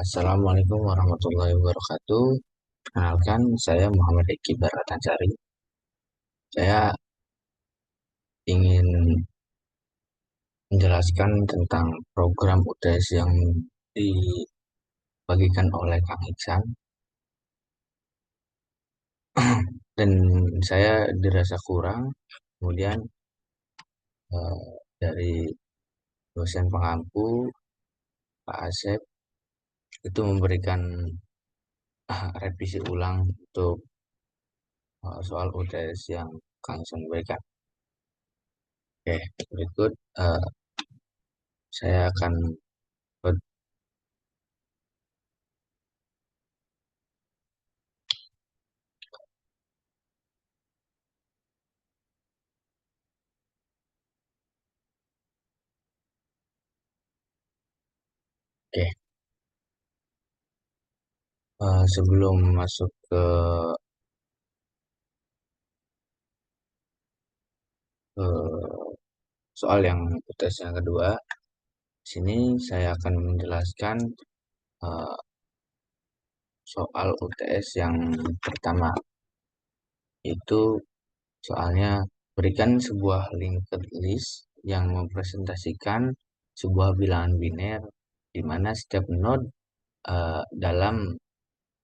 Assalamualaikum warahmatullahi wabarakatuh. Kenalkan, saya Muhammad Eki Baratansari. Saya ingin menjelaskan tentang program UTS yang dibagikan oleh Kang Iksan. Dan saya dirasa kurang. Kemudian dari dosen pengampu, Pak Asep, itu memberikan revisi ulang untuk soal UTS yang Kang Iksan berikan. Oke, berikut saya akan Oke, sebelum masuk ke soal yang UTS yang kedua, di sini saya akan menjelaskan eh, soal UTS yang pertama. Itu soalnya berikan sebuah linked list yang mempresentasikan sebuah bilangan biner di mana setiap node dalam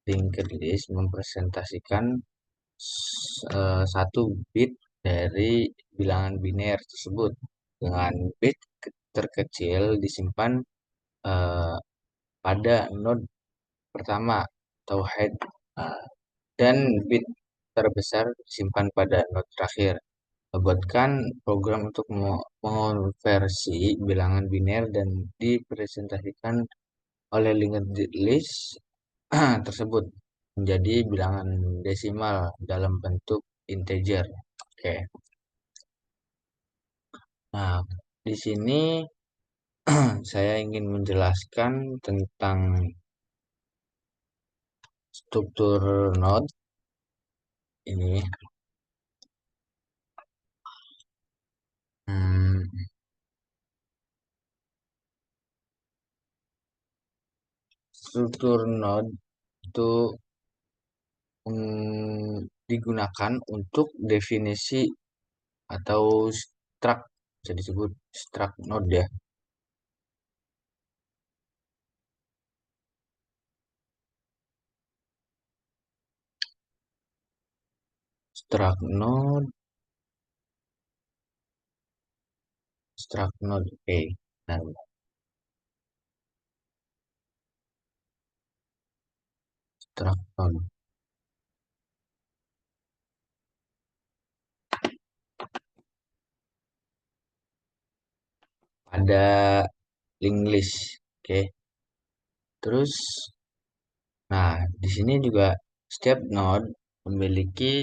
linked list mempresentasikan satu bit dari bilangan biner tersebut dengan bit terkecil disimpan eh, pada node pertama atau head eh, dan bit terbesar disimpan pada node terakhir. Buatkan program untuk mengonversi bilangan biner dan dipresentasikan oleh linked list tersebut menjadi bilangan desimal dalam bentuk integer. Oke. Nah, di sini saya ingin menjelaskan tentang struktur node ini. Hmm, struktur node itu digunakan untuk definisi atau struct, bisa disebut struct node ya. Struct node, struct node, oke. Nah, struct node. Ada link list, oke. Terus, nah di sini juga setiap node memiliki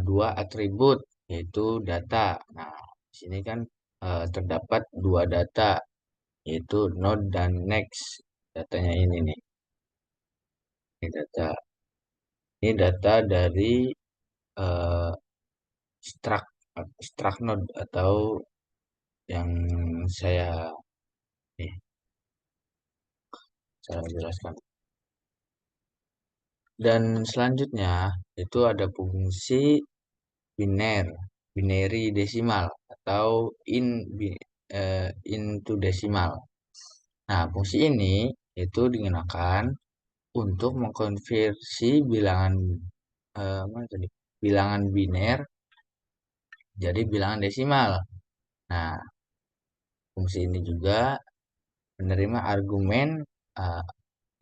dua atribut yaitu data. Nah, di sini kan terdapat dua data yaitu node dan next. Datanya ini nih, ini data dari eh, struct struct node atau yang saya nih saya jelaskan. Dan selanjutnya itu ada fungsi biner, binary desimal atau into desimal. Nah, fungsi ini itu digunakan untuk mengkonversi mana tadi? Bilangan biner jadi bilangan desimal. Nah, fungsi ini juga menerima argumen eh,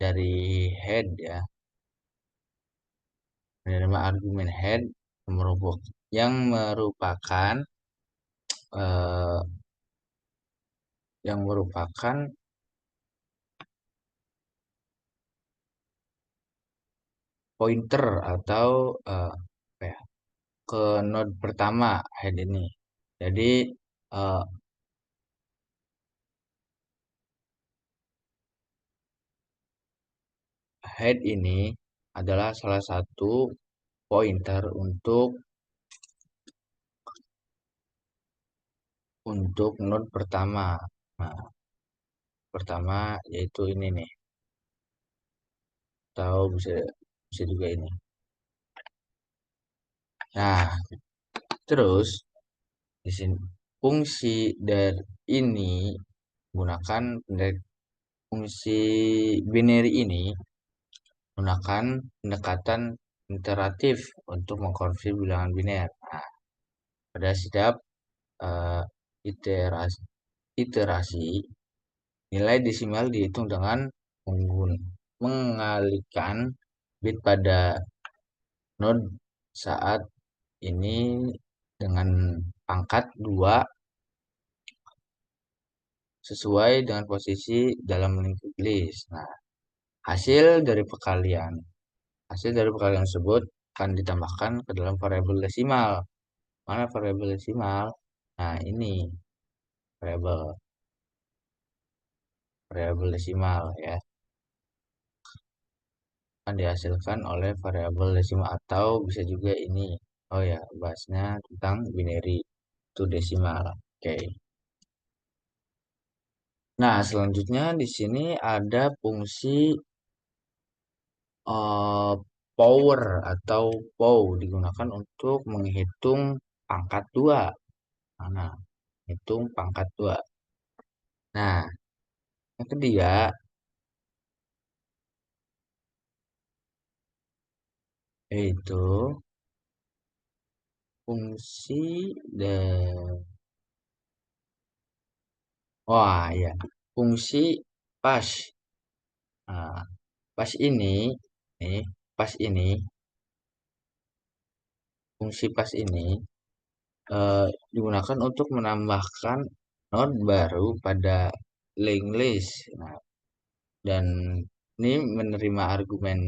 dari head ya, menerima argumen head yang merupakan eh, yang merupakan pointer atau apa ya, ke node pertama head ini. Jadi eh, head ini adalah salah satu pointer untuk node pertama. Nah, pertama yaitu ini nih. atau bisa bisa juga ini. Nah, terus di sini fungsi dari ini menggunakan fungsi binary ini menggunakan pendekatan iteratif untuk mengkonversi bilangan biner. Nah, pada setiap eh, iterasi, iterasi nilai desimal dihitung dengan mengalihkan bit pada node saat ini dengan pangkat 2 sesuai dengan posisi dalam lingkup list. Nah, hasil dari perkalian tersebut akan ditambahkan ke dalam variabel desimal. Mana variabel desimal? Nah, ini variabel variabel desimal ya. Akan dihasilkan oleh variabel desimal atau bisa juga ini. Oh ya, bahasnya tentang binary to desimal. Oke. Nah, selanjutnya di sini ada fungsi eh, power atau POW digunakan untuk menghitung pangkat 2. Mana? Hitung pangkat 2. Nah, yang ketiga yaitu fungsi dan wah ya, fungsi pas. Nah, pas ini nih, pas ini fungsi pas ini digunakan untuk menambahkan node baru pada linked list. Nah, dan ini menerima argumen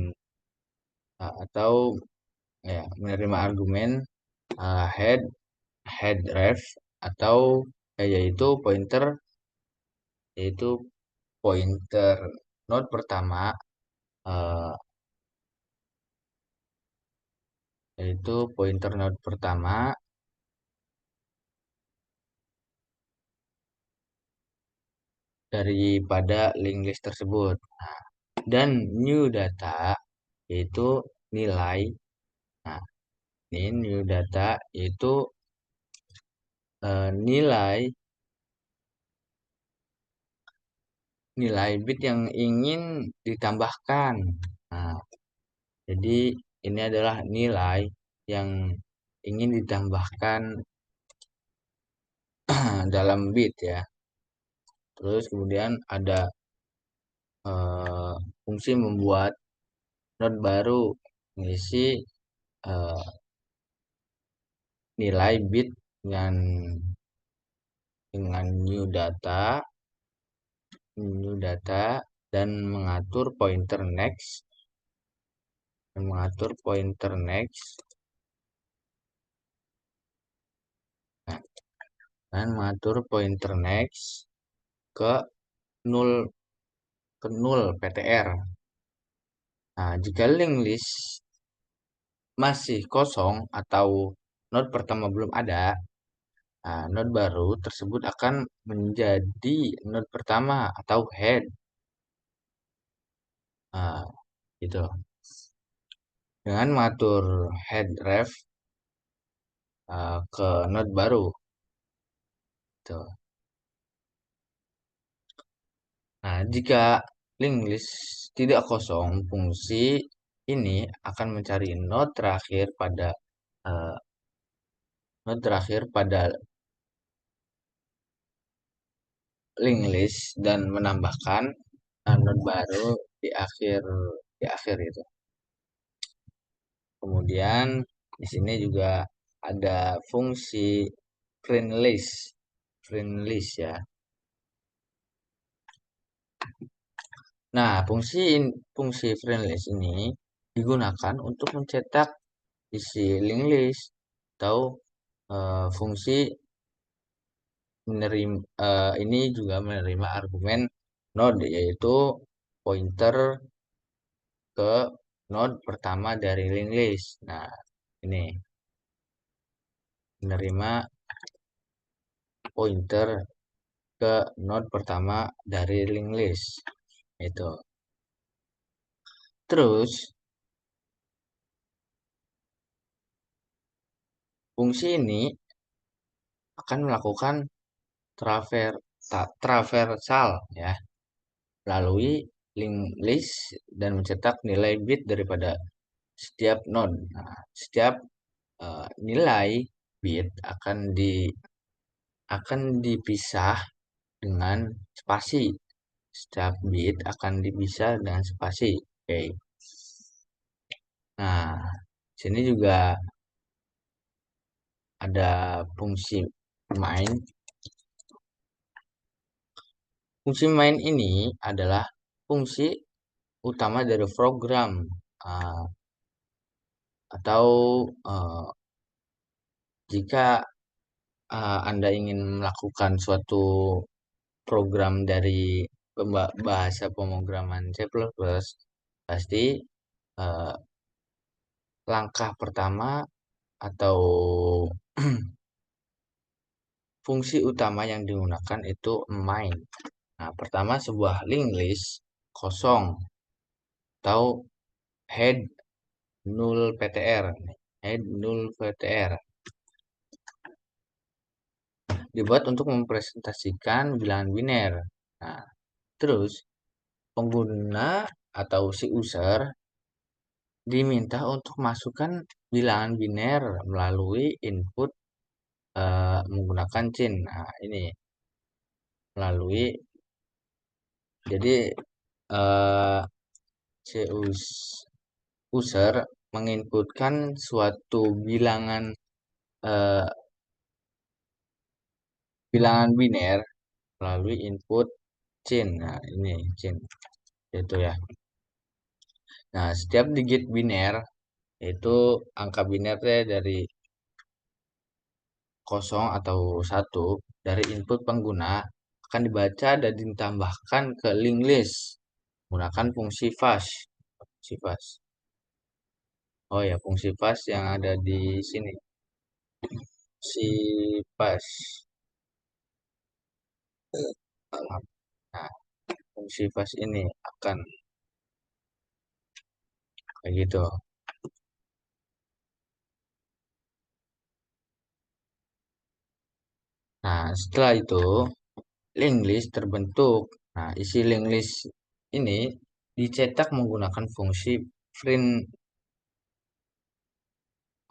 atau ya menerima argumen head head ref atau yaitu pointer node pertama eh, yaitu pointer node pertama daripada linked list tersebut. Nah, dan new data yaitu nilai. Nah, ini new data yaitu nilai nilai bit yang ingin ditambahkan. Nah, jadi ini adalah nilai yang ingin ditambahkan dalam bit ya. Terus kemudian ada fungsi membuat node baru mengisi eh, nilai bit dengan new data dan mengatur pointer next nah, dan mengatur pointer next ke 0 PTR. Nah, jika link list masih kosong atau node pertama belum ada, nah, node baru tersebut akan menjadi node pertama atau head. Nah, gitu. Dengan mengatur head ref ke node baru. Gitu. Nah, jika link list tidak kosong, fungsi ini akan mencari uh, node terakhir pada link list dan menambahkan node baru di akhir itu. Kemudian di sini juga ada fungsi print list ya. Nah, fungsi print list ini digunakan untuk mencetak isi link list atau fungsi ini juga menerima argumen node yaitu pointer ke node pertama dari link list. Nah, ini menerima pointer ke node pertama dari link list itu. Terus, fungsi ini akan melakukan traversal ya, melalui linked list dan mencetak nilai bit daripada setiap node. Nah, setiap nilai bit akan dipisah dengan spasi. Setiap bit akan dipisah dengan spasi. Oke. Nah, sini juga ada fungsi main. Fungsi main ini adalah fungsi utama dari program uh, atau uh, jika Anda ingin melakukan suatu program dari bahasa pemrograman C++, pasti uh, langkah pertama atau fungsi utama yang digunakan itu main. Nah, pertama sebuah linked list kosong atau head null ptr. Head null ptr dibuat untuk mempresentasikan bilangan biner. Nah, terus pengguna atau si user diminta untuk masukkan bilangan biner melalui input menggunakan chain. Nah, ini melalui jadi eh, si user menginputkan suatu eh, bilangan biner melalui input chain. Nah, ini chain itu ya. Nah, setiap digit biner itu angka biner dari kosong atau satu dari input pengguna akan dibaca dan ditambahkan ke linked list menggunakan fungsi fast. Fungsi fast. Oh ya, fungsi fast yang ada di sini. Si fast. Nah, fungsi fast ini akan kayak gitu. Nah, setelah itu linked list terbentuk. Nah, isi linked list ini dicetak menggunakan fungsi print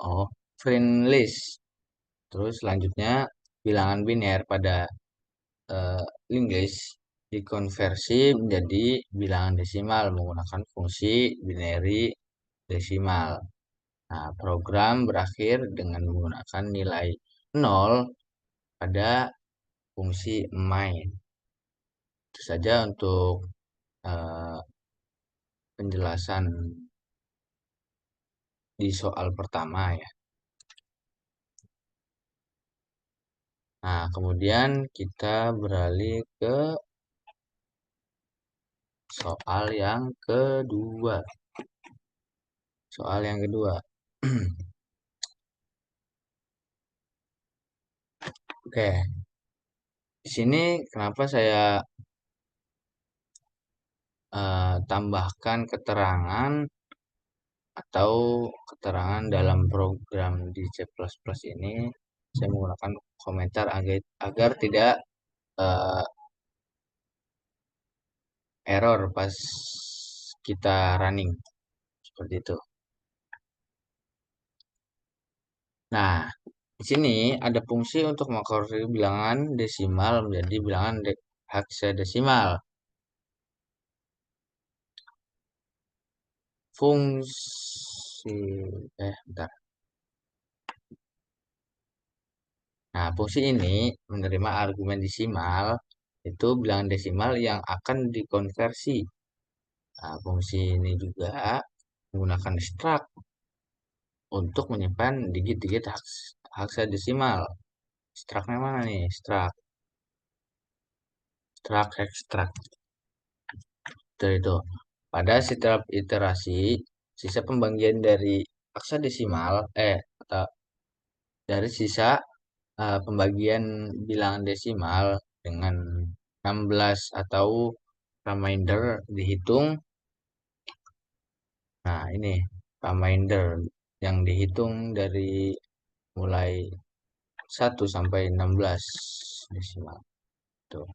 oh, print list. Terus selanjutnya bilangan biner pada linked list dikonversi menjadi bilangan desimal menggunakan fungsi binary desimal. Nah, program berakhir dengan menggunakan nilai 0 pada fungsi main. Itu saja untuk eh, penjelasan di soal pertama ya. Nah, kemudian kita beralih ke soal yang kedua. Soal yang kedua. Oke, di sini kenapa saya tambahkan keterangan atau keterangan dalam program di C++ ini saya menggunakan komentar agar tidak eh, error pas kita running seperti itu. Nah, di sini ada fungsi untuk mengkonversi bilangan desimal menjadi bilangan heksadesimal. Fungsi bentar. Nah, fungsi ini menerima argumen desimal itu bilangan desimal yang akan dikonversi. Nah, fungsi ini juga menggunakan struct untuk menyimpan digit-digit heksadesimal. Struct-nya mana nih? Struct extract. Itu. Pada setiap iterasi, sisa pembagian dari heksadesimal atau dari sisa pembagian bilangan desimal dengan 16 atau remainder dihitung Nah, ini remainder yang dihitung dari mulai 1 sampai 16 desimal. Tuh.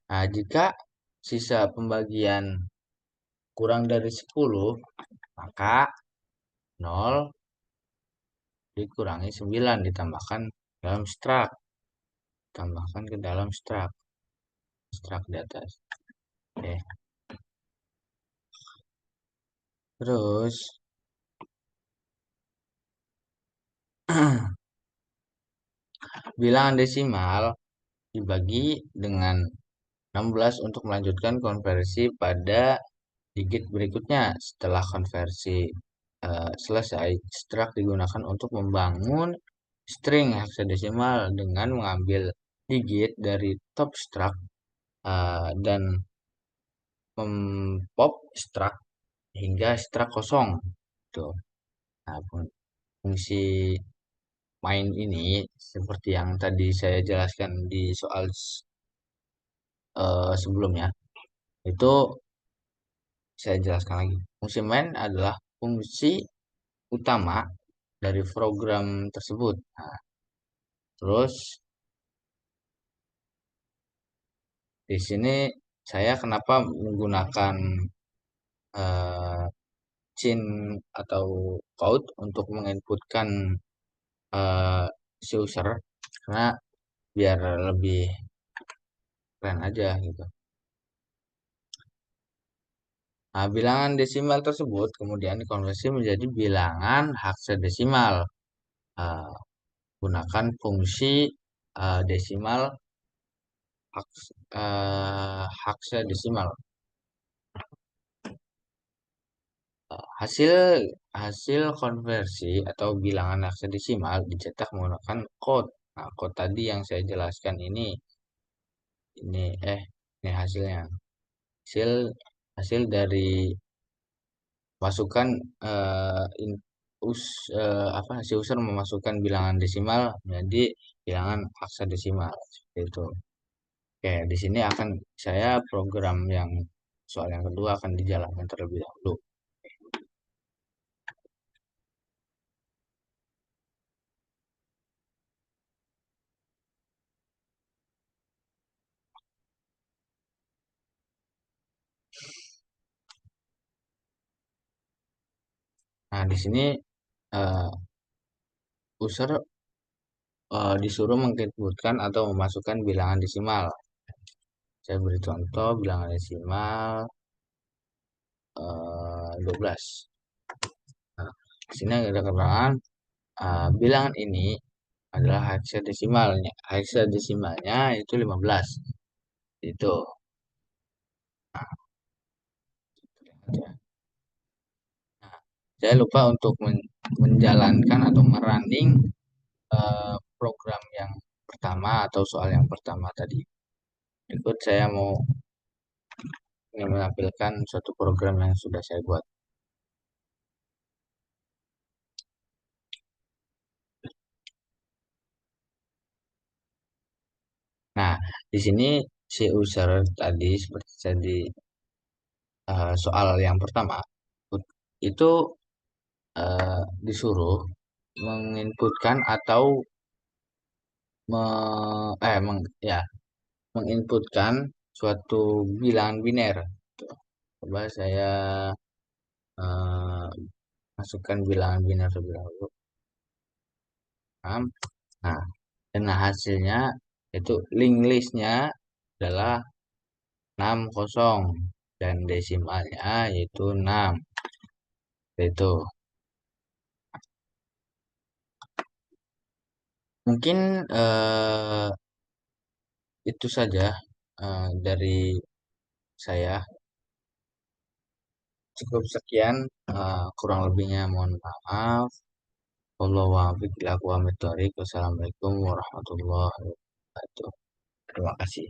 Nah, jika sisa pembagian kurang dari 10, maka 0 dikurangi 9 ditambahkan dalam strak. Tambahkan ke dalam strak di atas. Oke. Terus bilangan desimal dibagi dengan 16 untuk melanjutkan konversi pada digit berikutnya. Setelah konversi selesai, strak digunakan untuk membangun string heksadesimal dengan mengambil digit dari top strak dan mempop strak hingga strak kosong. Tuh. Nah, fungsi main ini seperti yang tadi saya jelaskan di soal sebelumnya, itu saya jelaskan lagi. Fungsi main adalah fungsi utama dari program tersebut. Nah, terus di sini saya kenapa menggunakan eh, cin atau code untuk menginputkan eh, si user, karena biar lebih keren aja gitu. Nah, bilangan desimal tersebut kemudian dikonversi menjadi bilangan heksadesimal. Eh, Gunakan fungsi desimal heksadesimal. Hasil hasil konversi atau bilangan heksadesimal dicetak menggunakan code. Nah, code tadi yang saya jelaskan ini ini hasilnya. Hasil hasil dari masukan in, us apa si user memasukkan bilangan desimal menjadi bilangan heksadesimal seperti itu. Oke, di sini akan saya program yang soal yang kedua akan dijalankan terlebih dahulu. Nah, di sini eh, user disuruh menginputkan atau memasukkan bilangan desimal. Saya beri contoh bilangan desimal 12. Nah, di sini ada keterangan bilangan ini adalah heksadesimalnya. Heksadesimalnya itu 15. Itu. Nah, saya lupa untuk menjalankan atau merunning program yang pertama atau soal yang pertama tadi. Berikut saya mau ingin menampilkan suatu program yang sudah saya buat. Nah, di sini si user tadi seperti saya di soal yang pertama itu disuruh menginputkan atau me, ya menginputkan suatu bilangan biner. Tuh. Coba saya eh, masukkan bilangan biner terlebih dahulu. Nah, dan hasilnya itu link listnya adalah 60 dan desimalnya yaitu 6. Itu mungkin itu saja dari saya. Cukup sekian, kurang lebihnya mohon maaf. Wassalamualaikum warahmatullahi wabarakatuh. Terima kasih.